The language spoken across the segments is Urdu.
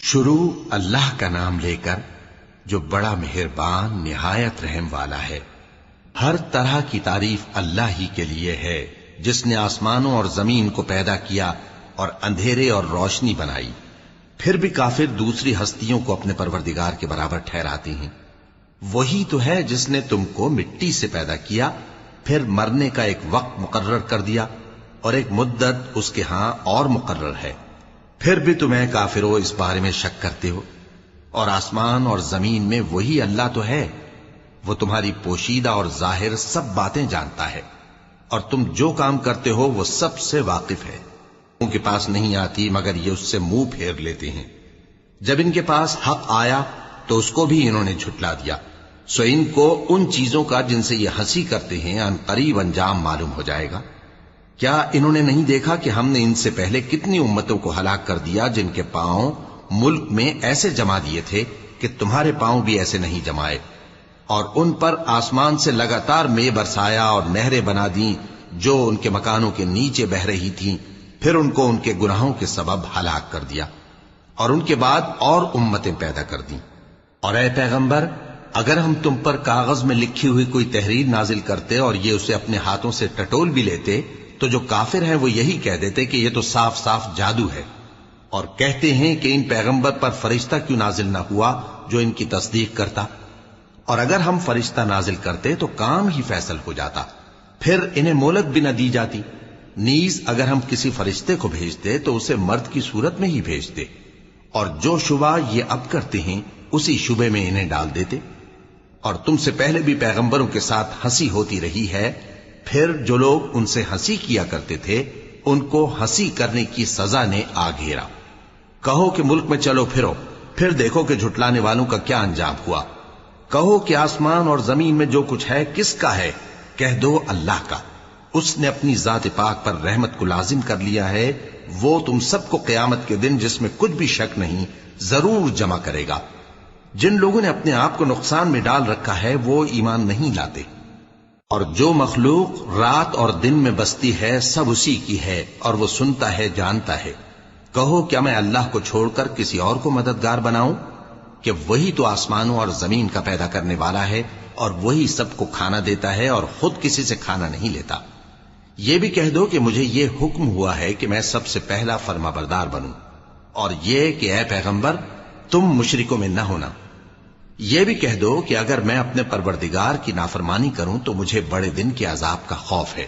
شروع اللہ کا نام لے کر جو بڑا مہربان نہایت رحم والا ہے۔ ہر طرح کی تعریف اللہ ہی کے لیے ہے جس نے آسمانوں اور زمین کو پیدا کیا اور اندھیرے اور روشنی بنائی۔ پھر بھی کافر دوسری ہستیوں کو اپنے پروردگار کے برابر ٹھہراتے ہیں۔ وہی تو ہے جس نے تم کو مٹی سے پیدا کیا، پھر مرنے کا ایک وقت مقرر کر دیا اور ایک مدت اس کے ہاں اور مقرر ہے۔ پھر بھی تمہیں کافروں اس بارے میں شک کرتے ہو، اور آسمان اور زمین میں وہی اللہ تو ہے۔ وہ تمہاری پوشیدہ اور ظاہر سب باتیں جانتا ہے، اور تم جو کام کرتے ہو وہ سب سے واقف ہے۔ ان کے پاس نہیں آتی مگر یہ اس سے منہ پھیر لیتے ہیں۔ جب ان کے پاس حق آیا تو اس کو بھی انہوں نے جھٹلا دیا، سو ان کو ان چیزوں کا جن سے یہ ہنسی کرتے ہیں ان قریب انجام معلوم ہو جائے گا۔ کیا انہوں نے نہیں دیکھا کہ ہم نے ان سے پہلے کتنی امتوں کو ہلاک کر دیا جن کے پاؤں ملک میں ایسے جما دیے تھے کہ تمہارے پاؤں بھی ایسے نہیں جمائے، اور ان پر آسمان سے لگاتار مے برسایا اور نہریں بنا دیں جو ان کے مکانوں کے نیچے بہ رہی تھیں، پھر ان کو ان کے گناہوں کے سبب ہلاک کر دیا، اور ان کے بعد اور امتیں پیدا کر دیں۔ اور اے پیغمبر، اگر ہم تم پر کاغذ میں لکھی ہوئی کوئی تحریر نازل کرتے اور یہ اسے اپنے ہاتھوں سے ٹٹول بھی لیتے تو جو کافر ہیں وہ یہی کہہ دیتے کہ یہ تو صاف صاف جادو ہے، اور کہتے ہیں کہ ان پیغمبر پر فرشتہ کیوں نازل نہ ہوا جو ان کی تصدیق کرتا، اور اگر ہم فرشتہ نازل کرتے تو کام ہی فیصل ہو جاتا، پھر انہیں مہلت بھی نہ دی جاتی۔ نیز اگر ہم کسی فرشتے کو بھیجتے تو اسے مرد کی صورت میں ہی بھیجتے، اور جو شبہ یہ اب کرتے ہیں اسی شبے میں انہیں ڈال دیتے۔ اور تم سے پہلے بھی پیغمبروں کے ساتھ ہنسی ہوتی رہی ہے، پھر جو لوگ ان سے ہنسی کیا کرتے تھے ان کو ہنسی کرنے کی سزا نے آ گھیرا۔ کہو کہ ملک میں چلو پھرو، پھر دیکھو کہ جھٹلانے والوں کا کیا انجام ہوا۔ کہو کہ آسمان اور زمین میں جو کچھ ہے کس کا ہے؟ کہہ دو اللہ کا۔ اس نے اپنی ذات پاک پر رحمت کو لازم کر لیا ہے، وہ تم سب کو قیامت کے دن جس میں کچھ بھی شک نہیں ضرور جمع کرے گا۔ جن لوگوں نے اپنے آپ کو نقصان میں ڈال رکھا ہے وہ ایمان نہیں لاتے، اور جو مخلوق رات اور دن میں بستی ہے سب اسی کی ہے، اور وہ سنتا ہے جانتا ہے۔ کہو کیا میں اللہ کو چھوڑ کر کسی اور کو مددگار بناؤں؟ کہ وہی تو آسمانوں اور زمین کا پیدا کرنے والا ہے، اور وہی سب کو کھانا دیتا ہے اور خود کسی سے کھانا نہیں لیتا۔ یہ بھی کہہ دو کہ مجھے یہ حکم ہوا ہے کہ میں سب سے پہلا فرما بردار بنوں، اور یہ کہ اے پیغمبر تم مشرکوں میں نہ ہونا۔ یہ بھی کہہ دو کہ اگر میں اپنے پروردگار کی نافرمانی کروں تو مجھے بڑے دن کے عذاب کا خوف ہے۔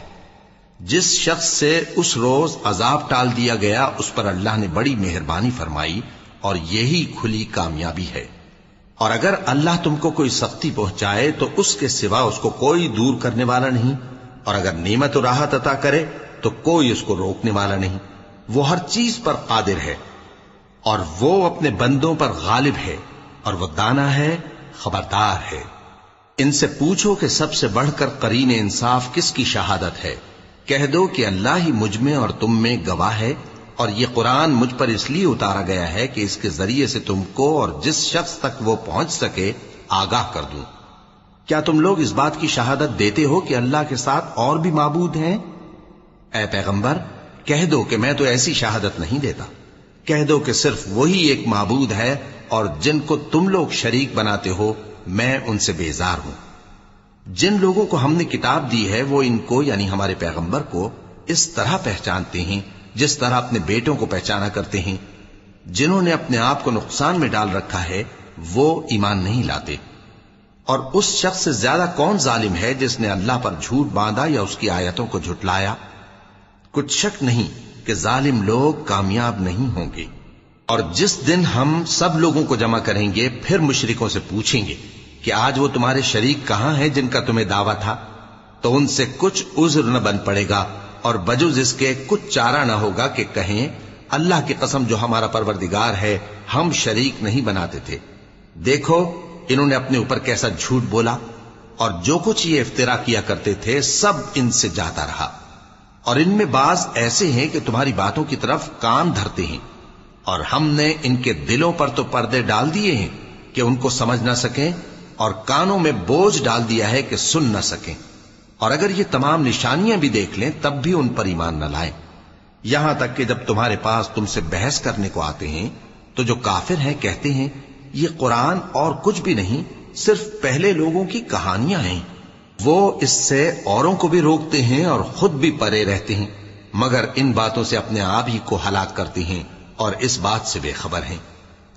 جس شخص سے اس روز عذاب ٹال دیا گیا اس پر اللہ نے بڑی مہربانی فرمائی، اور یہی کھلی کامیابی ہے۔ اور اگر اللہ تم کو کوئی سختی پہنچائے تو اس کے سوا اس کو کوئی دور کرنے والا نہیں، اور اگر نعمت و راحت عطا کرے تو کوئی اس کو روکنے والا نہیں۔ وہ ہر چیز پر قادر ہے، اور وہ اپنے بندوں پر غالب ہے، اور وہ دانا ہے، خبردار ہے۔ ان سے پوچھو کہ سب سے بڑھ کر قرین انصاف کس کی شہادت ہے؟ کہہ دو کہ اللہ ہی مجھ میں اور تم میں گواہ ہے، اور یہ قرآن مجھ پر اس لیے اتارا گیا ہے کہ اس کے ذریعے سے تم کو اور جس شخص تک وہ پہنچ سکے آگاہ کر دوں۔ کیا تم لوگ اس بات کی شہادت دیتے ہو کہ اللہ کے ساتھ اور بھی معبود ہیں؟ اے پیغمبر کہہ دو کہ میں تو ایسی شہادت نہیں دیتا۔ کہہ دو کہ صرف وہی ایک معبود ہے، اور جن کو تم لوگ شریک بناتے ہو میں ان سے بیزار ہوں۔ جن لوگوں کو ہم نے کتاب دی ہے وہ ان کو یعنی ہمارے پیغمبر کو اس طرح پہچانتے ہیں جس طرح اپنے بیٹوں کو پہچانا کرتے ہیں۔ جنہوں نے اپنے آپ کو نقصان میں ڈال رکھا ہے وہ ایمان نہیں لاتے۔ اور اس شخص سے زیادہ کون ظالم ہے جس نے اللہ پر جھوٹ باندھا یا اس کی آیتوں کو جھٹلایا؟ کچھ شک نہیں کہ ظالم لوگ کامیاب نہیں ہوں گے۔ اور جس دن ہم سب لوگوں کو جمع کریں گے پھر مشرکوں سے پوچھیں گے کہ آج وہ تمہارے شریک کہاں ہیں جن کا تمہیں دعویٰ تھا، تو ان سے کچھ عذر نہ بن پڑے گا، اور بجز اس کے کچھ چارہ نہ ہوگا کہ کہیں اللہ کی قسم جو ہمارا پروردگار ہے ہم شریک نہیں بناتے تھے۔ دیکھو انہوں نے اپنے اوپر کیسا جھوٹ بولا، اور جو کچھ یہ افترا کیا کرتے تھے سب ان سے جاتا رہا۔ اور ان میں بعض ایسے ہیں کہ تمہاری باتوں کی طرف کان دھرتے ہیں، اور ہم نے ان کے دلوں پر تو پردے ڈال دیے ہیں کہ ان کو سمجھ نہ سکیں، اور کانوں میں بوجھ ڈال دیا ہے کہ سن نہ سکیں۔ اور اگر یہ تمام نشانیاں بھی دیکھ لیں تب بھی ان پر ایمان نہ لائیں، یہاں تک کہ جب تمہارے پاس تم سے بحث کرنے کو آتے ہیں تو جو کافر ہیں کہتے ہیں یہ قرآن اور کچھ بھی نہیں، صرف پہلے لوگوں کی کہانیاں ہیں۔ وہ اس سے اوروں کو بھی روکتے ہیں اور خود بھی پرے رہتے ہیں، مگر ان باتوں سے اپنے آپ ہی کو ہلاک کرتے ہیں اور اس بات سے بے خبر ہیں۔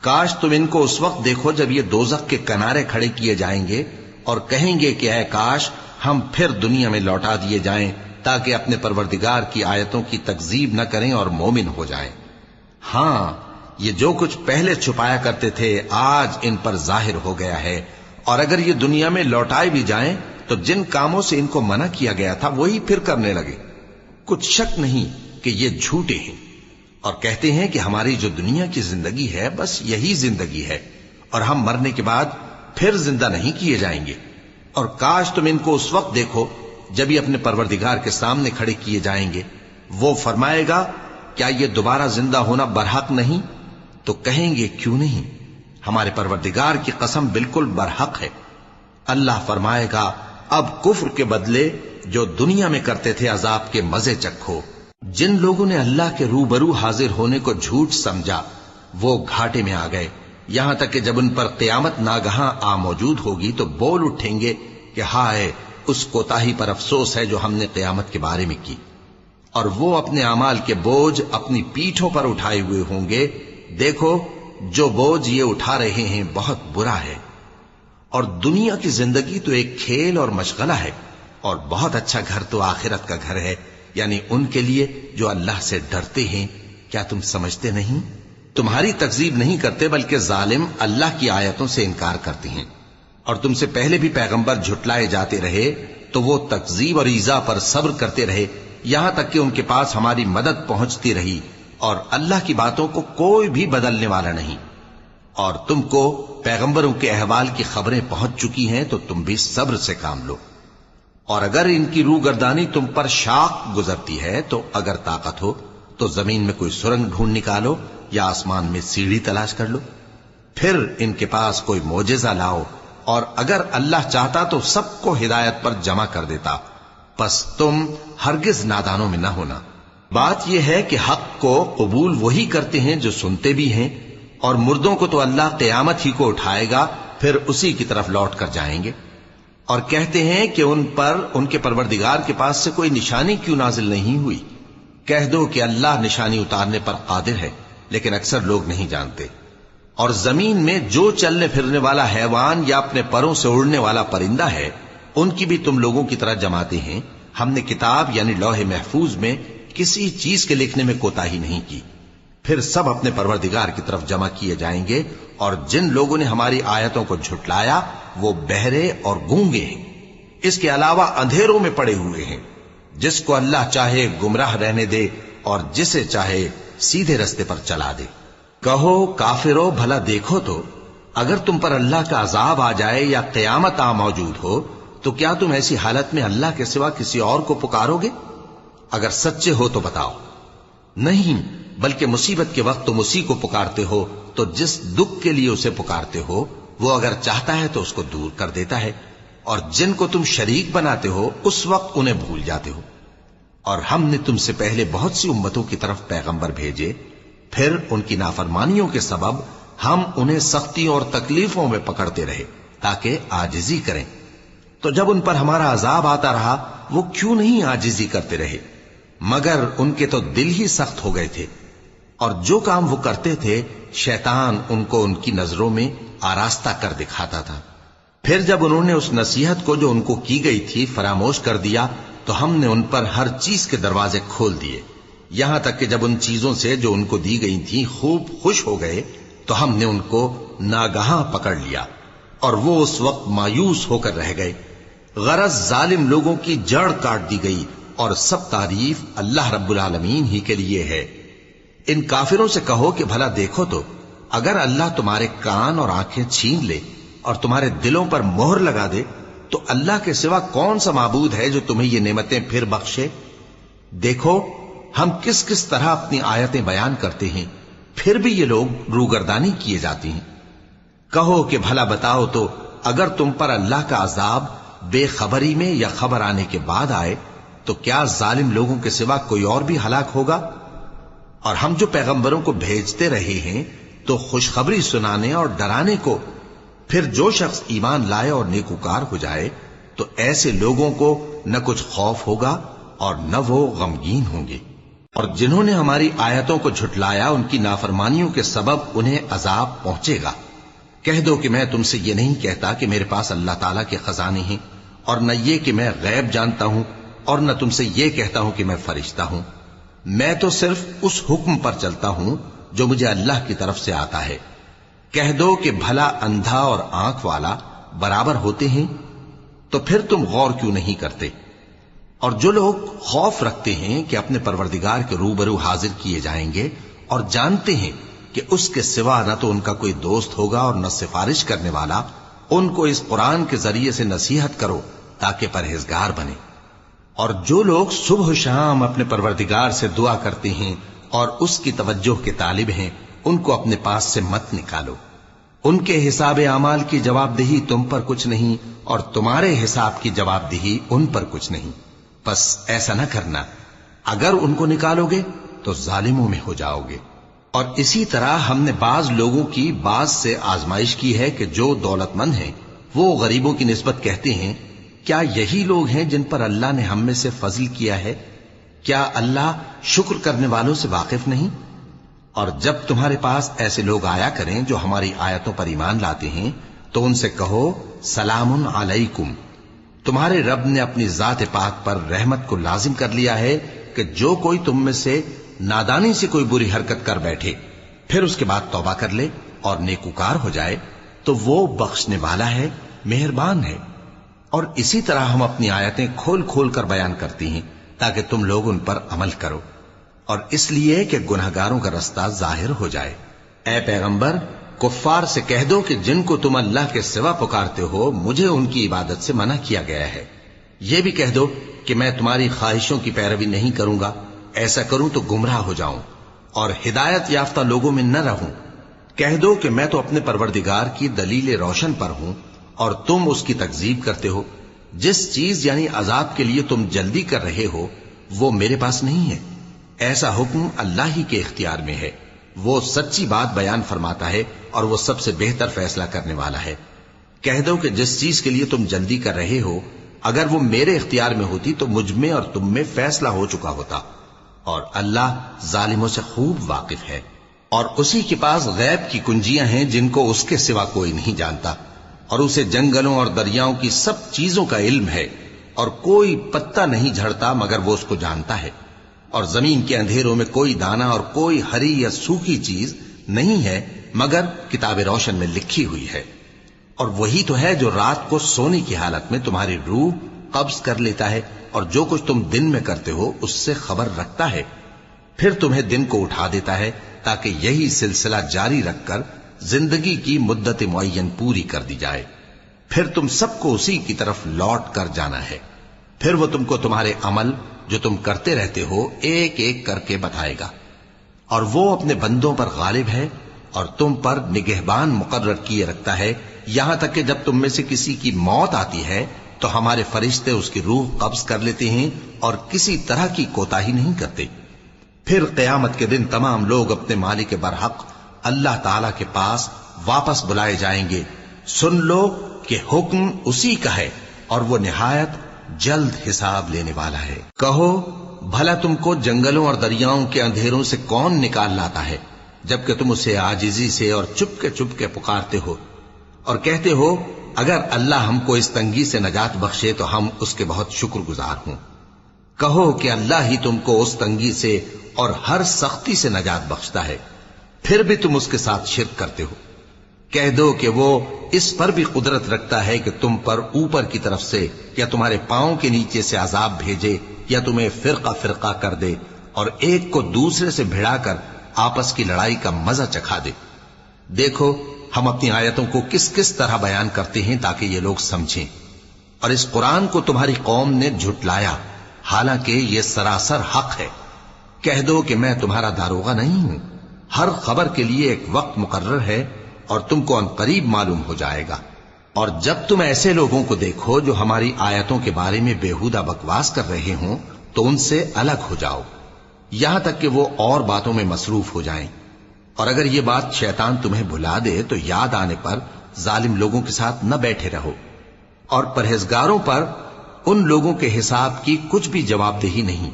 کاش تم ان کو اس وقت دیکھو جب یہ دوزخ کے کنارے کھڑے کیے جائیں گے اور کہیں گے کہ اے کاش ہم پھر دنیا میں لوٹا دیے جائیں تاکہ اپنے پروردگار کی آیتوں کی تکذیب نہ کریں اور مومن ہو جائیں۔ ہاں، یہ جو کچھ پہلے چھپایا کرتے تھے آج ان پر ظاہر ہو گیا ہے، اور اگر یہ دنیا میں لوٹائے بھی جائیں تو جن کاموں سے ان کو منع کیا گیا تھا وہی پھر کرنے لگے۔ کچھ شک نہیں کہ یہ جھوٹے ہیں، اور کہتے ہیں کہ ہماری جو دنیا کی زندگی ہے بس یہی زندگی ہے، اور ہم مرنے کے بعد پھر زندہ نہیں کیے جائیں گے۔ اور کاش تم ان کو اس وقت دیکھو جب یہ اپنے پروردگار کے سامنے کھڑے کیے جائیں گے، وہ فرمائے گا کیا یہ دوبارہ زندہ ہونا برحق نہیں؟ تو کہیں گے کیوں نہیں، ہمارے پروردگار کی قسم بالکل برحق ہے۔ اللہ فرمائے گا اب کفر کے بدلے جو دنیا میں کرتے تھے عذاب کے مزے چکھو۔ جن لوگوں نے اللہ کے روبرو حاضر ہونے کو جھوٹ سمجھا وہ گھاٹے میں آ گئے، یہاں تک کہ جب ان پر قیامت ناگہاں آ موجود ہوگی تو بول اٹھیں گے کہ ہائے اس کوتاہی پر افسوس ہے جو ہم نے قیامت کے بارے میں کی، اور وہ اپنے اعمال کے بوجھ اپنی پیٹھوں پر اٹھائے ہوئے ہوں گے۔ دیکھو جو بوجھ یہ اٹھا رہے ہیں بہت برا ہے، اور دنیا کی زندگی تو ایک کھیل اور مشغلہ ہے، اور بہت اچھا گھر تو آخرت کا گھر ہے، یعنی ان کے لیے جو اللہ سے ڈرتے ہیں۔ کیا تم سمجھتے نہیں؟ تمہاری تکذیب نہیں کرتے بلکہ ظالم اللہ کی آیتوں سے انکار کرتے ہیں، اور تم سے پہلے بھی پیغمبر جھٹلائے جاتے رہے تو وہ تکذیب اور ایذا پر صبر کرتے رہے، یہاں تک کہ ان کے پاس ہماری مدد پہنچتی رہی، اور اللہ کی باتوں کو کوئی بھی بدلنے والا نہیں۔ اور تم کو پیغمبروں کے احوال کی خبریں پہنچ چکی ہیں تو تم بھی صبر سے کام لو، اور اگر ان کی روگردانی تم پر شاق گزرتی ہے تو اگر طاقت ہو تو زمین میں کوئی سرنگ ڈھونڈ نکالو یا آسمان میں سیڑھی تلاش کر لو، پھر ان کے پاس کوئی معجزہ لاؤ، اور اگر اللہ چاہتا تو سب کو ہدایت پر جمع کر دیتا، پس تم ہرگز نادانوں میں نہ ہونا۔ بات یہ ہے کہ حق کو قبول وہی کرتے ہیں جو سنتے بھی ہیں، اور مردوں کو تو اللہ قیامت ہی کو اٹھائے گا، پھر اسی کی طرف لوٹ کر جائیں گے۔ اور کہتے ہیں کہ ان پر ان کے پروردگار کے پاس سے کوئی نشانی کیوں نازل نہیں ہوئی؟ کہہ دو کہ اللہ نشانی اتارنے پر قادر ہے، لیکن اکثر لوگ نہیں جانتے۔ اور زمین میں جو چلنے پھرنے والا حیوان یا اپنے پروں سے اڑنے والا پرندہ ہے ان کی بھی تم لوگوں کی طرح جماتے ہیں۔ ہم نے کتاب یعنی لوح محفوظ میں کسی چیز کے لکھنے میں کوتاہی نہیں کی، پھر سب اپنے پروردگار کی طرف جمع کیے جائیں گے، اور جن لوگوں نے ہماری آیتوں کو جھٹلایا وہ بہرے اور گونگے ہیں، اس کے علاوہ اندھیروں میں پڑے ہوئے ہیں۔ جس کو اللہ چاہے گمراہ رہنے دے اور جسے چاہے سیدھے رستے پر چلا دے۔ کہو کافرو بھلا دیکھو تو اگر تم پر اللہ کا عذاب آ جائے یا قیامت آ موجود ہو تو کیا تم ایسی حالت میں اللہ کے سوا کسی اور کو پکارو گے؟ اگر سچے ہو تو بتاؤ۔ نہیں، بلکہ مصیبت کے وقت تم اسی کو پکارتے ہو، تو جس دکھ کے لیے اسے پکارتے ہو وہ اگر چاہتا ہے تو اس کو دور کر دیتا ہے، اور جن کو تم شریک بناتے ہو اس وقت انہیں بھول جاتے ہو۔ اور ہم نے تم سے پہلے بہت سی امتوں کی طرف پیغمبر بھیجے، پھر ان کی نافرمانیوں کے سبب ہم انہیں سختیوں اور تکلیفوں میں پکڑتے رہے تاکہ عاجزی کریں۔ تو جب ان پر ہمارا عذاب آتا رہا وہ کیوں نہیں عاجزی کرتے رہے، مگر ان کے تو دل ہی سخت ہو گئے تھے، اور جو کام وہ کرتے تھے شیطان ان کو ان کی نظروں میں آراستہ کر دکھاتا تھا۔ پھر جب انہوں نے اس نصیحت کو جو ان کو کی گئی تھی فراموش کر دیا تو ہم نے ان پر ہر چیز کے دروازے کھول دیے، یہاں تک کہ جب ان چیزوں سے جو ان کو دی گئی تھی خوب خوش ہو گئے تو ہم نے ان کو ناگہاں پکڑ لیا، اور وہ اس وقت مایوس ہو کر رہ گئے۔ غرض ظالم لوگوں کی جڑ کاٹ دی گئی، اور سب تعریف اللہ رب العالمین ہی کے لیے ہے۔ ان کافروں سے کہو کہ بھلا دیکھو تو اگر اللہ تمہارے کان اور آنکھیں چھین لے اور تمہارے دلوں پر مہر لگا دے تو اللہ کے سوا کون سا معبود ہے جو تمہیں یہ نعمتیں پھر بخشے؟ دیکھو ہم کس کس طرح اپنی آیتیں بیان کرتے ہیں، پھر بھی یہ لوگ روگردانی کیے جاتی ہیں۔ کہو کہ بھلا بتاؤ تو اگر تم پر اللہ کا عذاب بے خبری میں یا خبر آنے کے بعد آئے تو کیا ظالم لوگوں کے سوا کوئی اور بھی ہلاک ہوگا؟ اور ہم جو پیغمبروں کو بھیجتے رہے ہیں تو خوشخبری سنانے اور ڈرانے کو۔ پھر جو شخص ایمان لائے اور نیکوکار ہو جائے تو ایسے لوگوں کو نہ کچھ خوف ہوگا اور نہ وہ غمگین ہوں گے۔ اور جنہوں نے ہماری آیتوں کو جھٹلایا ان کی نافرمانیوں کے سبب انہیں عذاب پہنچے گا۔ کہہ دو کہ میں تم سے یہ نہیں کہتا کہ میرے پاس اللہ تعالیٰ کے خزانے ہیں، اور نہ یہ کہ میں غیب جانتا ہوں، اور نہ تم سے یہ کہتا ہوں کہ میں فرشتہ ہوں۔ میں تو صرف اس حکم پر چلتا ہوں جو مجھے اللہ کی طرف سے آتا ہے۔ کہہ دو کہ بھلا اندھا اور آنکھ والا برابر ہوتے ہیں؟ تو پھر تم غور کیوں نہیں کرتے؟ اور جو لوگ خوف رکھتے ہیں کہ اپنے پروردگار کے روبرو حاضر کیے جائیں گے اور جانتے ہیں کہ اس کے سوا نہ تو ان کا کوئی دوست ہوگا اور نہ سفارش کرنے والا، ان کو اس قرآن کے ذریعے سے نصیحت کرو تاکہ پرہیزگار بنے۔ اور جو لوگ صبح و شام اپنے پروردگار سے دعا کرتے ہیں اور اس کی توجہ کے طالب ہیں، ان کو اپنے پاس سے مت نکالو۔ ان کے حساب اعمال کی جواب دہی تم پر کچھ نہیں، اور تمہارے حساب کی جواب دہی ان پر کچھ نہیں۔ بس ایسا نہ کرنا، اگر ان کو نکالو گے تو ظالموں میں ہو جاؤ گے۔ اور اسی طرح ہم نے بعض لوگوں کی بعض سے آزمائش کی ہے کہ جو دولت مند ہیں وہ غریبوں کی نسبت کہتے ہیں کیا یہی لوگ ہیں جن پر اللہ نے ہم میں سے فضل کیا ہے؟ کیا اللہ شکر کرنے والوں سے واقف نہیں؟ اور جب تمہارے پاس ایسے لوگ آیا کریں جو ہماری آیتوں پر ایمان لاتے ہیں تو ان سے کہو سلام علیکم، تمہارے رب نے اپنی ذات پاک پر رحمت کو لازم کر لیا ہے کہ جو کوئی تم میں سے نادانی سے کوئی بری حرکت کر بیٹھے پھر اس کے بعد توبہ کر لے اور نیکوکار ہو جائے تو وہ بخشنے والا ہے، مہربان ہے۔ اور اسی طرح ہم اپنی آیتیں کھول کھول کر بیان کرتی ہیں تاکہ تم لوگ ان پر عمل کرو، اور اس لیے کہ گناہگاروں کا رستہ ظاہر ہو جائے۔ اے پیغمبر، کفار سے کہہ دو کہ جن کو تم اللہ کے سوا پکارتے ہو مجھے ان کی عبادت سے منع کیا گیا ہے۔ یہ بھی کہہ دو کہ میں تمہاری خواہشوں کی پیروی نہیں کروں گا، ایسا کروں تو گمراہ ہو جاؤں اور ہدایت یافتہ لوگوں میں نہ رہوں۔ کہہ دو کہ میں تو اپنے پروردگار کی دلیل روشن پر ہوں اور تم اس کی تکذیب کرتے ہو۔ جس چیز یعنی عذاب کے لیے تم جلدی کر رہے ہو وہ میرے پاس نہیں ہے، ایسا حکم اللہ ہی کے اختیار میں ہے۔ وہ سچی بات بیان فرماتا ہے اور وہ سب سے بہتر فیصلہ کرنے والا ہے۔ کہہ دو کہ جس چیز کے لیے تم جلدی کر رہے ہو اگر وہ میرے اختیار میں ہوتی تو مجھ میں اور تم میں فیصلہ ہو چکا ہوتا، اور اللہ ظالموں سے خوب واقف ہے۔ اور اسی کے پاس غیب کی کنجیاں ہیں جن کو اس کے سوا کوئی نہیں جانتا، اور اسے جنگلوں اور دریاؤں کی سب چیزوں کا علم ہے، اور کوئی پتا نہیں جھڑتا مگر وہ اس کو جانتا ہے، اور زمین کے اندھیروں میں کوئی دانہ اور کوئی ہری یا سوکھی چیز نہیں ہے مگر کتاب روشن میں لکھی ہوئی ہے۔ اور وہی تو ہے جو رات کو سونے کی حالت میں تمہاری روح قبض کر لیتا ہے اور جو کچھ تم دن میں کرتے ہو اس سے خبر رکھتا ہے، پھر تمہیں دن کو اٹھا دیتا ہے تاکہ یہی سلسلہ جاری رکھ کر زندگی کی مدت معین پوری کر دی جائے۔ پھر تم سب کو اسی کی طرف لوٹ کر جانا ہے، پھر وہ تم کو تمہارے عمل جو تم کرتے رہتے ہو ایک ایک کر کے بتائے گا، اور وہ اپنے بندوں پر غالب ہے اور تم پر نگہبان مقرر کیے رکھتا ہے، یہاں تک کہ جب تم میں سے کسی کی موت آتی ہے تو ہمارے فرشتے اس کی روح قبض کر لیتے ہیں اور کسی طرح کی کوتاہی نہیں کرتے۔ پھر قیامت کے دن تمام لوگ اپنے مالک برحق اللہ تعالی کے پاس واپس بلائے جائیں گے۔ سن لو کہ حکم اسی کا ہے اور وہ نہایت جلد حساب لینے والا ہے۔ کہو بھلا تم کو جنگلوں اور دریاؤں کے اندھیروں سے کون نکال لاتا ہے جبکہ تم اسے عاجزی سے اور چپ کے پکارتے ہو اور کہتے ہو اگر اللہ ہم کو اس تنگی سے نجات بخشے تو ہم اس کے بہت شکر گزار ہوں۔ کہو کہ اللہ ہی تم کو اس تنگی سے اور ہر سختی سے نجات بخشتا ہے، پھر بھی تم اس کے ساتھ شرک کرتے ہو۔ کہہ دو کہ وہ اس پر بھی قدرت رکھتا ہے کہ تم پر اوپر کی طرف سے یا تمہارے پاؤں کے نیچے سے عذاب بھیجے یا تمہیں فرقہ فرقہ کر دے اور ایک کو دوسرے سے بھڑا کر آپس کی لڑائی کا مزہ چکھا دے۔ دیکھو ہم اپنی آیتوں کو کس کس طرح بیان کرتے ہیں تاکہ یہ لوگ سمجھیں، اور اس قرآن کو تمہاری قوم نے جھٹلایا حالانکہ یہ سراسر حق ہے۔ کہہ دو کہ میں تمہارا داروغہ نہیں ہوں، ہر خبر کے لیے ایک وقت مقرر ہے اور تم کو عنقریب معلوم ہو جائے گا۔ اور جب تم ایسے لوگوں کو دیکھو جو ہماری آیتوں کے بارے میں بےہودہ بکواس کر رہے ہوں تو ان سے الگ ہو جاؤ یہاں تک کہ وہ اور باتوں میں مصروف ہو جائیں۔ اور اگر یہ بات شیطان تمہیں بھلا دے تو یاد آنے پر ظالم لوگوں کے ساتھ نہ بیٹھے رہو، اور پرہیزگاروں پر ان لوگوں کے حساب کی کچھ بھی جواب دہی نہیں،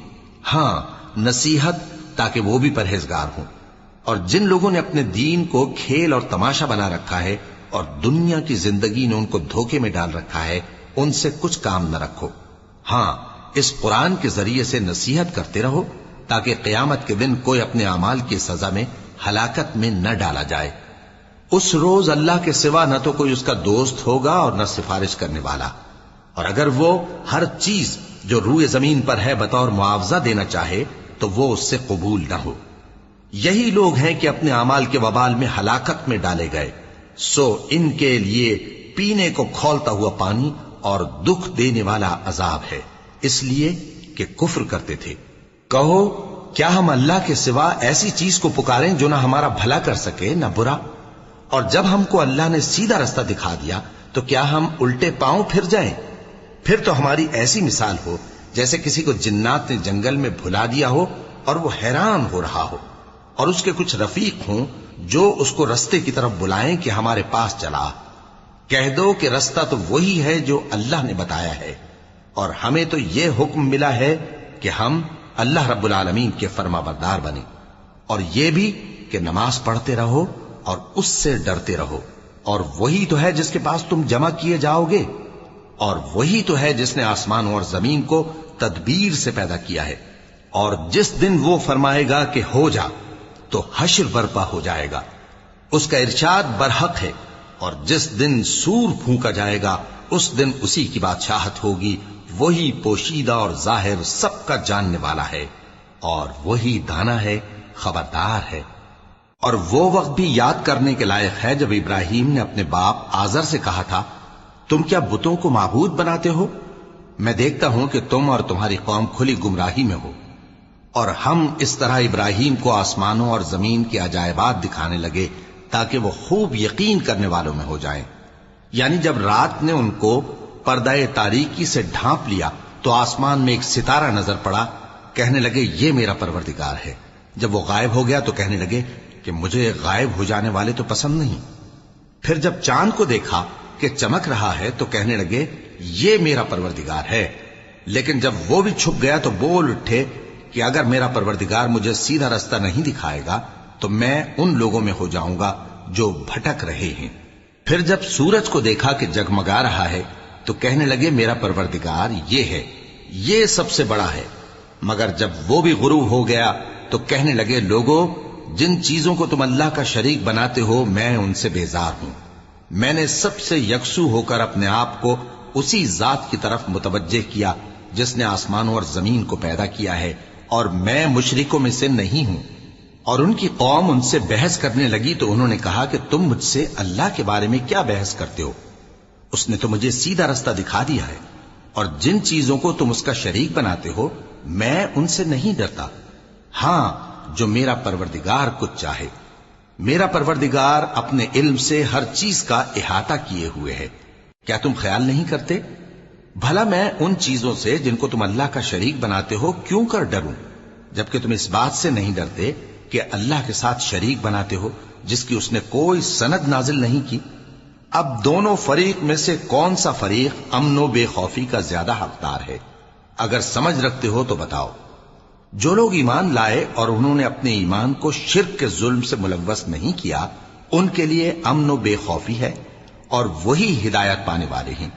ہاں نصیحت تاکہ وہ بھی پرہیزگار ہوں۔ اور جن لوگوں نے اپنے دین کو کھیل اور تماشا بنا رکھا ہے اور دنیا کی زندگی نے ان کو دھوکے میں ڈال رکھا ہے، ان سے کچھ کام نہ رکھو، ہاں اس قرآن کے ذریعے سے نصیحت کرتے رہو تاکہ قیامت کے دن کوئی اپنے اعمال کی سزا میں ہلاکت میں نہ ڈالا جائے۔ اس روز اللہ کے سوا نہ تو کوئی اس کا دوست ہوگا اور نہ سفارش کرنے والا، اور اگر وہ ہر چیز جو روئے زمین پر ہے بطور معاوضہ دینا چاہے تو وہ اس سے قبول نہ ہو۔ یہی لوگ ہیں کہ اپنے اعمال کے وبال میں ہلاکت میں ڈالے گئے، سو ان کے لیے پینے کو کھولتا ہوا پانی اور دکھ دینے والا عذاب ہے، اس لیے کہ کفر کرتے تھے۔ کہو کیا ہم اللہ کے سوا ایسی چیز کو پکاریں جو نہ ہمارا بھلا کر سکے نہ برا؟ اور جب ہم کو اللہ نے سیدھا رستہ دکھا دیا تو کیا ہم الٹے پاؤں پھر جائیں؟ پھر تو ہماری ایسی مثال ہو جیسے کسی کو جنات نے جنگل میں بھلا دیا ہو اور وہ حیران ہو رہا ہو، اور اس کے کچھ رفیق ہوں جو اس کو رستے کی طرف بلائیں کہ ہمارے پاس چلا۔ کہہ دو کہ رستہ تو وہی ہے جو اللہ نے بتایا ہے، اور ہمیں تو یہ حکم ملا ہے کہ ہم اللہ رب العالمین کے فرما بردار بنیں، اور یہ بھی کہ نماز پڑھتے رہو اور اس سے ڈرتے رہو، اور وہی تو ہے جس کے پاس تم جمع کیے جاؤ گے، اور وہی تو ہے جس نے آسمانوں اور زمین کو تدبیر سے پیدا کیا ہے، اور جس دن وہ فرمائے گا کہ ہو جا تو حشر برپا ہو جائے گا، اس کا ارشاد برحق ہے، اور جس دن سور پھونکا جائے گا اس دن اسی کی بادشاہت ہوگی، وہی پوشیدہ اور ظاہر سب کا جاننے والا ہے، اور وہی دانا ہے، خبردار ہے۔ اور وہ وقت بھی یاد کرنے کے لائق ہے جب ابراہیم نے اپنے باپ آزر سے کہا تھا، تم کیا بتوں کو معبود بناتے ہو؟ میں دیکھتا ہوں کہ تم اور تمہاری قوم کھلی گمراہی میں ہو۔ اور ہم اس طرح ابراہیم کو آسمانوں اور زمین کے عجائبات دکھانے لگے تاکہ وہ خوب یقین کرنے والوں میں ہو جائیں۔ یعنی جب رات نے ان کو پردہ تاریکی سے ڈھانپ لیا تو آسمان میں ایک ستارہ نظر پڑا، کہنے لگے یہ میرا پروردگار ہے۔ جب وہ غائب ہو گیا تو کہنے لگے کہ مجھے غائب ہو جانے والے تو پسند نہیں۔ پھر جب چاند کو دیکھا کہ چمک رہا ہے تو کہنے لگے یہ میرا پروردگار ہے۔ لیکن جب وہ بھی چھپ گیا تو بول اٹھے کہ اگر میرا پروردگار مجھے سیدھا رستہ نہیں دکھائے گا تو میں ان لوگوں میں ہو جاؤں گا جو بھٹک رہے ہیں۔ پھر جب سورج کو دیکھا کہ جگمگا رہا ہے تو کہنے لگے میرا پروردگار یہ ہے، یہ سب سے بڑا ہے۔ مگر جب وہ بھی غروب ہو گیا تو کہنے لگے لوگو، جن چیزوں کو تم اللہ کا شریک بناتے ہو میں ان سے بیزار ہوں۔ میں نے سب سے یکسو ہو کر اپنے آپ کو اسی ذات کی طرف متوجہ کیا جس نے آسمانوں اور زمین کو پیدا کیا ہے، اور میں مشرکوں میں سے نہیں ہوں۔ اور ان کی قوم ان سے بحث کرنے لگی تو انہوں نے کہا کہ تم مجھ سے اللہ کے بارے میں کیا بحث کرتے ہو؟ اس نے تو مجھے سیدھا رستہ دکھا دیا ہے، اور جن چیزوں کو تم اس کا شریک بناتے ہو میں ان سے نہیں ڈرتا، ہاں جو میرا پروردگار کچھ چاہے۔ میرا پروردگار اپنے علم سے ہر چیز کا احاطہ کیے ہوئے ہے۔ کیا تم خیال نہیں کرتے؟ بھلا میں ان چیزوں سے جن کو تم اللہ کا شریک بناتے ہو کیوں کر ڈروں، جبکہ تم اس بات سے نہیں ڈرتے کہ اللہ کے ساتھ شریک بناتے ہو جس کی اس نے کوئی سند نازل نہیں کی۔ اب دونوں فریق میں سے کون سا فریق امن و بے خوفی کا زیادہ حقدار ہے؟ اگر سمجھ رکھتے ہو تو بتاؤ۔ جو لوگ ایمان لائے اور انہوں نے اپنے ایمان کو شرک کے ظلم سے ملوث نہیں کیا، ان کے لیے امن و بے خوفی ہے، اور وہی ہدایت پانے والے ہیں۔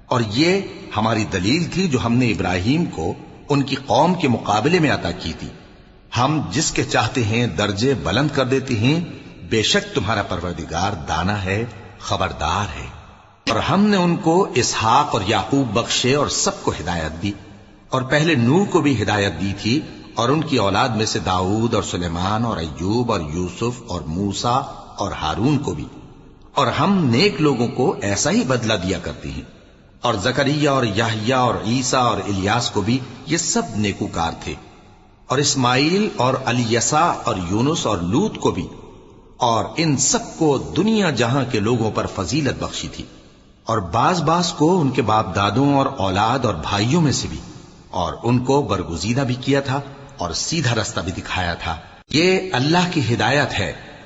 اور یہ ہماری دلیل تھی جو ہم نے ابراہیم کو ان کی قوم کے مقابلے میں عطا کی تھی۔ ہم جس کے چاہتے ہیں درجے بلند کر دیتے ہیں، بے شک تمہارا پروردگار دانا ہے، خبردار ہے۔ اور ہم نے ان کو اسحاق اور یعقوب بخشے اور سب کو ہدایت دی، اور پہلے نوح کو بھی ہدایت دی تھی، اور ان کی اولاد میں سے داؤد اور سلیمان اور ایوب اور یوسف اور موسیٰ اور ہارون کو بھی۔ اور ہم نیک لوگوں کو ایسا ہی بدلہ دیا کرتے ہیں۔ اور زکریا اور یحییٰ اور عیسیٰ اور الیاس کو بھی، یہ سب نیکوکار تھے۔ اور اسماعیل اور الیسع اور یونس اور لوط کو بھی، اور ان سب کو دنیا جہاں کے لوگوں پر فضیلت بخشی تھی، اور بعض کو ان کے باپ دادوں اور اولاد اور بھائیوں میں سے بھی، اور ان کو برگزیدہ بھی کیا تھا اور سیدھا رستہ بھی دکھایا تھا۔ یہ اللہ کی ہدایت ہے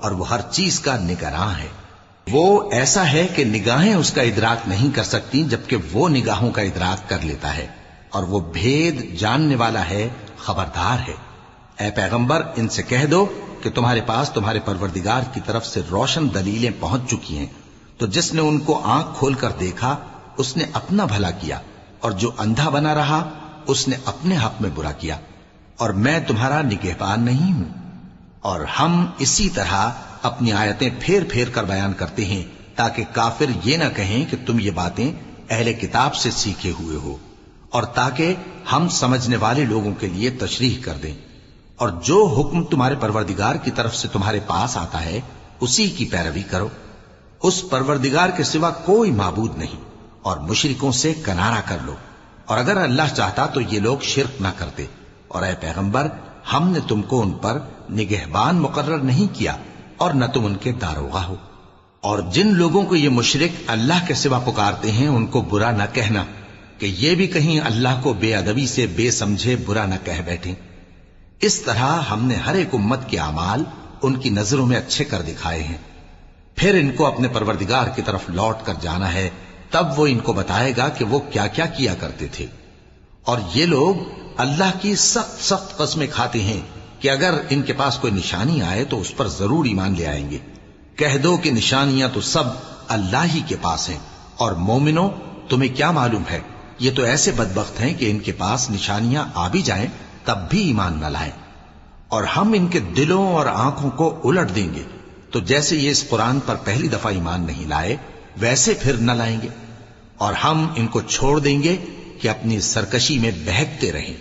اور وہ ہر چیز کا نگراں ہے۔ وہ ایسا ہے کہ نگاہیں اس کا ادراک نہیں کر سکتی، جبکہ وہ نگاہوں کا ادراک کر لیتا ہے، اور وہ بھید جاننے والا ہے، خبردار ہے۔ اے پیغمبر، ان سے کہہ دو کہ تمہارے پاس تمہارے پروردگار کی طرف سے روشن دلیلیں پہنچ چکی ہیں، تو جس نے ان کو آنکھ کھول کر دیکھا اس نے اپنا بھلا کیا، اور جو اندھا بنا رہا اس نے اپنے حق میں برا کیا، اور میں تمہارا نگہبان نہیں ہوں۔ اور ہم اسی طرح اپنی آیتیں پھیر پھیر کر بیان کرتے ہیں تاکہ کافر یہ نہ کہیں کہ تم یہ باتیں اہل کتاب سے سیکھے ہوئے ہو، اور تاکہ ہم سمجھنے والے لوگوں کے لیے تشریح کر دیں۔ اور جو حکم تمہارے پروردگار کی طرف سے تمہارے پاس آتا ہے اسی کی پیروی کرو، اس پروردگار کے سوا کوئی معبود نہیں، اور مشرکوں سے کنارہ کر لو، اور اگر اللہ چاہتا تو یہ لوگ شرک نہ کرتے۔ اور اے پیغمبر، ہم نے تم کو ان پر نگہبان مقرر نہیں کیا اور نہ تم ان کے داروغہ ہو۔ اور جن لوگوں کو یہ مشرک اللہ کے سوا پکارتے ہیں ان کو برا نہ کہنا کہ یہ بھی کہیں اللہ کو بے ادبی سے بے سمجھے برا نہ کہہ بیٹھیں۔ اس طرح ہم نے ہر ایک امت کے اعمال ان کی نظروں میں اچھے کر دکھائے ہیں، پھر ان کو اپنے پروردگار کی طرف لوٹ کر جانا ہے، تب وہ ان کو بتائے گا کہ وہ کیا کیا کیا کرتے تھے۔ اور یہ لوگ اللہ کی سخت سخت قسمیں کھاتے ہیں کہ اگر ان کے پاس کوئی نشانی آئے تو اس پر ضرور ایمان لے آئیں گے۔ کہہ دو کہ نشانیاں تو سب اللہ ہی کے پاس ہیں، اور مومنوں تمہیں کیا معلوم ہے، یہ تو ایسے بدبخت ہیں کہ ان کے پاس نشانیاں آ بھی جائیں تب بھی ایمان نہ لائیں۔ اور ہم ان کے دلوں اور آنکھوں کو الٹ دیں گے، تو جیسے یہ اس قرآن پر پہلی دفعہ ایمان نہیں لائے ویسے پھر نہ لائیں گے، اور ہم ان کو چھوڑ دیں گے کہ اپنی سرکشی میں بہکتے رہیں۔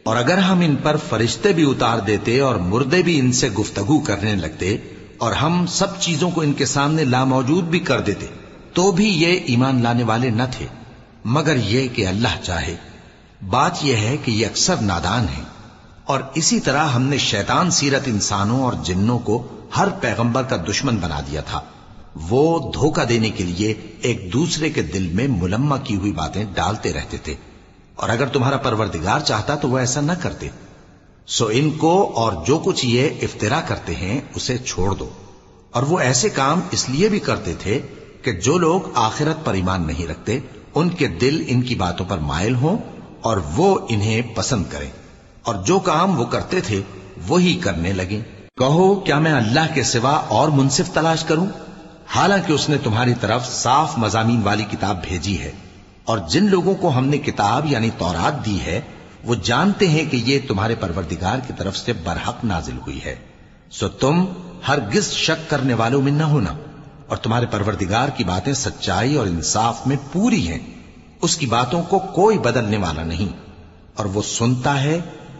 اور اگر ہم ان پر فرشتے بھی اتار دیتے اور مردے بھی ان سے گفتگو کرنے لگتے اور ہم سب چیزوں کو ان کے سامنے لاموجود بھی کر دیتے تو بھی یہ ایمان لانے والے نہ تھے، مگر یہ کہ اللہ چاہے۔ بات یہ ہے کہ یہ اکثر نادان ہیں۔ اور اسی طرح ہم نے شیطان سیرت انسانوں اور جنوں کو ہر پیغمبر کا دشمن بنا دیا تھا، وہ دھوکہ دینے کے لیے ایک دوسرے کے دل میں ملمہ کی ہوئی باتیں ڈالتے رہتے تھے، اور اگر تمہارا پروردگار چاہتا تو وہ ایسا نہ کرتے۔ سو ان کو اور جو کچھ یہ افترا کرتے ہیں اسے چھوڑ دو۔ اور وہ ایسے کام اس لیے بھی کرتے تھے کہ جو لوگ آخرت پر ایمان نہیں رکھتے ان کے دل ان کی باتوں پر مائل ہوں اور وہ انہیں پسند کریں، اور جو کام وہ کرتے تھے وہی کرنے لگیں۔ کہو کیا میں اللہ کے سوا اور منصف تلاش کروں، حالانکہ اس نے تمہاری طرف صاف مضامین والی کتاب بھیجی ہے، اور جن لوگوں کو ہم نے کتاب یعنی تورات دی ہے وہ جانتے ہیں کہ یہ تمہارے پروردگار کی طرف سے برحق نازل ہوئی ہے، سو تم ہرگز شک کرنے والوں میں نہ ہونا، اور تمہارے پروردگار کی باتیں سچائی اور انصاف میں پوری ہیں، اس کی باتوں کو کوئی بدلنے والا نہیں، اور وہ سنتا ہے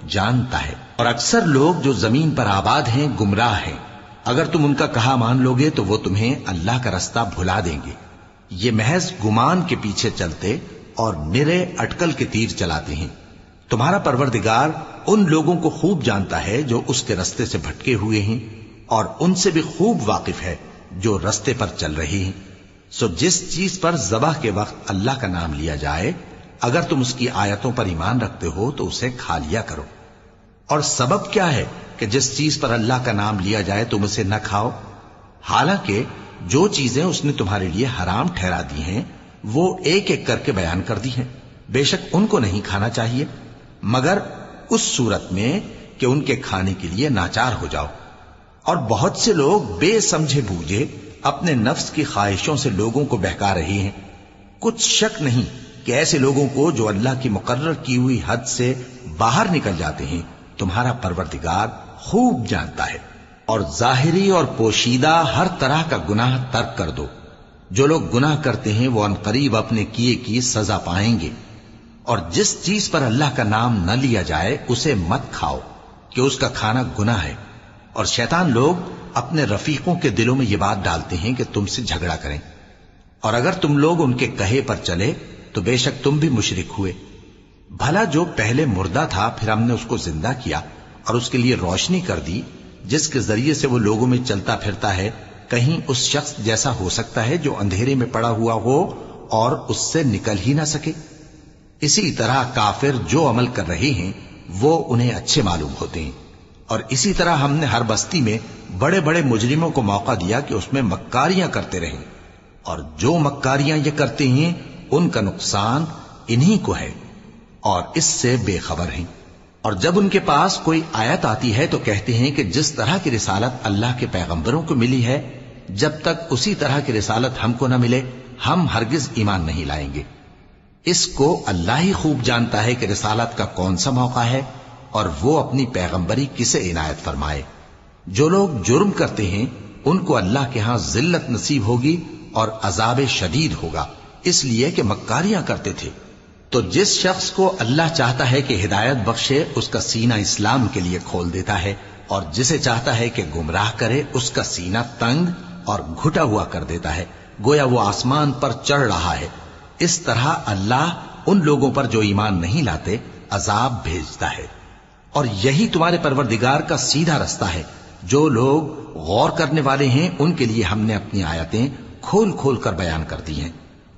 جانتا ہے۔ اور اکثر لوگ جو زمین پر آباد ہیں گمراہ ہیں، اگر تم ان کا کہا مان لو گے تو وہ تمہیں اللہ کا رستہ بھلا دیں گے، یہ محض گمان کے پیچھے چلتے اور نرے اٹکل کے تیر چلاتے ہیں۔ تمہارا پروردگار ان لوگوں کو خوب جانتا ہے جو اس کے رستے سے بھٹکے ہوئے ہیں، اور ان سے بھی خوب واقف ہے جو رستے پر چل رہے ہیں۔ سو جس چیز پر ذبح کے وقت اللہ کا نام لیا جائے اگر تم اس کی آیتوں پر ایمان رکھتے ہو تو اسے کھا لیا کرو۔ اور سبب کیا ہے کہ جس چیز پر اللہ کا نام لیا جائے تم اسے نہ کھاؤ، حالانکہ جو چیزیں اس نے تمہارے لیے حرام ٹھہرا دی ہیں وہ ایک ایک کر کے بیان کر دی ہیں، بے شک ان کو نہیں کھانا چاہیے مگر اس صورت میں کہ ان کے کھانے کے لیے ناچار ہو جاؤ۔ اور بہت سے لوگ بے سمجھے بوجھے اپنے نفس کی خواہشوں سے لوگوں کو بہکا رہے ہیں۔ کچھ شک نہیں کہ ایسے لوگوں کو جو اللہ کی مقرر کی ہوئی حد سے باہر نکل جاتے ہیں تمہارا پروردگار خوب جانتا ہے۔ اور ظاہری اور پوشیدہ ہر طرح کا گناہ ترک کر دو، جو لوگ گناہ کرتے ہیں وہ عنقریب اپنے کیے کی سزا پائیں گے۔ اور جس چیز پر اللہ کا نام نہ لیا جائے اسے مت کھاؤ کہ اس کا کھانا گناہ ہے، اور شیطان لوگ اپنے رفیقوں کے دلوں میں یہ بات ڈالتے ہیں کہ تم سے جھگڑا کریں، اور اگر تم لوگ ان کے کہے پر چلے تو بے شک تم بھی مشرک ہوئے۔ بھلا جو پہلے مردہ تھا پھر ہم نے اس کو زندہ کیا اور اس کے لیے روشنی کر دی جس کے ذریعے سے وہ لوگوں میں چلتا پھرتا ہے، کہیں اس شخص جیسا ہو سکتا ہے جو اندھیرے میں پڑا ہوا ہو اور اس سے نکل ہی نہ سکے؟ اسی طرح کافر جو عمل کر رہے ہیں وہ انہیں اچھے معلوم ہوتے ہیں، اور اسی طرح ہم نے ہر بستی میں بڑے بڑے مجرموں کو موقع دیا کہ اس میں مکاریاں کرتے رہیں، اور جو مکاریاں یہ کرتے ہیں ان کا نقصان انہی کو ہے اور اس سے بے خبر ہیں۔ اور جب ان کے پاس کوئی آیت آتی ہے تو کہتے ہیں کہ جس طرح کی رسالت اللہ کے پیغمبروں کو ملی ہے، جب تک اسی طرح کی رسالت ہم کو نہ ملے ہم ہرگز ایمان نہیں لائیں گے۔ اس کو اللہ ہی خوب جانتا ہے کہ رسالت کا کون سا موقع ہے اور وہ اپنی پیغمبری کسے عنایت فرمائے۔ جو لوگ جرم کرتے ہیں ان کو اللہ کے ہاں ذلت نصیب ہوگی اور عذاب شدید ہوگا، اس لیے کہ مکاریاں کرتے تھے۔ تو جس شخص کو اللہ چاہتا ہے کہ ہدایت بخشے اس کا سینہ اسلام کے لیے کھول دیتا ہے، اور جسے چاہتا ہے کہ گمراہ کرے اس کا سینہ تنگ اور گھٹا ہوا کر دیتا ہے، گویا وہ آسمان پر چڑھ رہا ہے۔ اس طرح اللہ ان لوگوں پر جو ایمان نہیں لاتے عذاب بھیجتا ہے۔ اور یہی تمہارے پروردگار کا سیدھا رستہ ہے۔ جو لوگ غور کرنے والے ہیں ان کے لیے ہم نے اپنی آیتیں کھول کھول کر بیان کر دی ہیں۔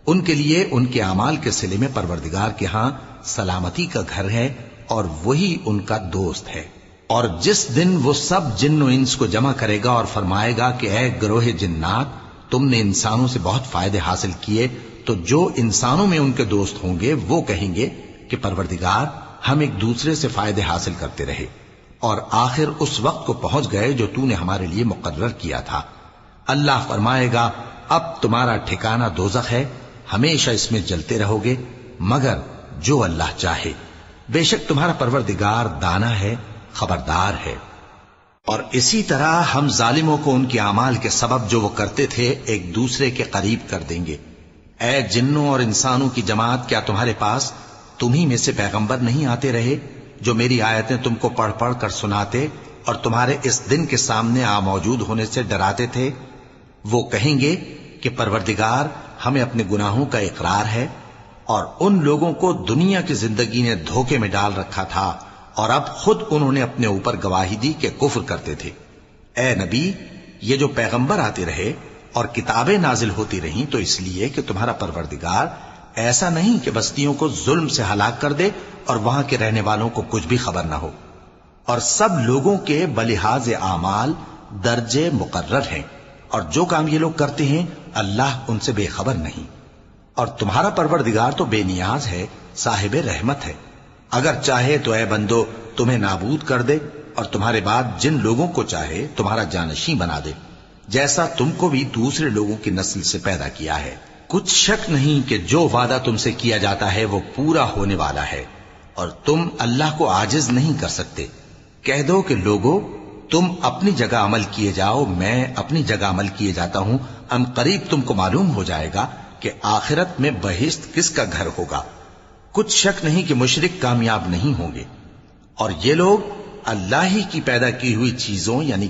ان کے لیے ان کے اعمال کے صلے میں پروردگار کے ہاں سلامتی کا گھر ہے اور وہی ان کا دوست ہے۔ اور جس دن وہ سب جن و انس کو جمع کرے گا اور فرمائے گا کہ اے گروہ جنات، تم نے انسانوں سے بہت فائدے حاصل کیے، تو جو انسانوں میں ان کے دوست ہوں گے وہ کہیں گے کہ پروردگار ہم ایک دوسرے سے فائدے حاصل کرتے رہے اور آخر اس وقت کو پہنچ گئے جو تو نے ہمارے لیے مقرر کیا تھا۔ اللہ فرمائے گا اب تمہارا ٹھکانہ دوزخ ہے، ہمیشہ اس میں جلتے رہو گے مگر جو اللہ چاہے، بے شک تمہارا پروردگار دانا ہے، خبردار ہے۔ اور اسی طرح ہم ظالموں کو ان کے اعمال کے سبب جو وہ کرتے تھے ایک دوسرے کے قریب کر دیں گے۔ اے جنوں اور انسانوں کی جماعت، کیا تمہارے پاس تمہیں میں سے پیغمبر نہیں آتے رہے جو میری آیتیں تم کو پڑھ پڑھ کر سناتے اور تمہارے اس دن کے سامنے موجود ہونے سے ڈراتے تھے؟ وہ کہیں گے کہ پروردگار ہمیں اپنے گناہوں کا اقرار ہے، اور ان لوگوں کو دنیا کی زندگی نے دھوکے میں ڈال رکھا تھا اور اب خود انہوں نے اپنے اوپر گواہی دی کہ کفر کرتے تھے۔ اے نبی، یہ جو پیغمبر آتے رہے اور کتابیں نازل ہوتی رہیں تو اس لیے کہ تمہارا پروردگار ایسا نہیں کہ بستیوں کو ظلم سے ہلاک کر دے اور وہاں کے رہنے والوں کو کچھ بھی خبر نہ ہو، اور سب لوگوں کے بلحاظ اعمال درجے مقرر ہیں، اور جو کام یہ لوگ کرتے ہیں اللہ ان سے بے خبر نہیں۔ اور تمہارا پروردگار تو بے نیاز ہے، صاحب رحمت ہے، اگر چاہے تو اے بندو تمہیں نابود کر دے اور تمہارے بعد جن لوگوں کو چاہے تمہارا جانشیں بنا دے، جیسا تم کو بھی دوسرے لوگوں کی نسل سے پیدا کیا ہے۔ کچھ شک نہیں کہ جو وعدہ تم سے کیا جاتا ہے وہ پورا ہونے والا ہے، اور تم اللہ کو عاجز نہیں کر سکتے۔ کہہ دو کہ لوگو تم اپنی جگہ عمل کیے جاؤ، میں اپنی جگہ عمل کیے جاتا ہوں، ان قریب تم کو معلوم ہو جائے گا کہ آخرت میں بہشت کس کا گھر ہوگا۔ کچھ شک نہیں کہ مشرک کامیاب نہیں ہوں گے، اور یہ لوگ اللہ ہی کی پیدا کی ہوئی چیزوں یعنی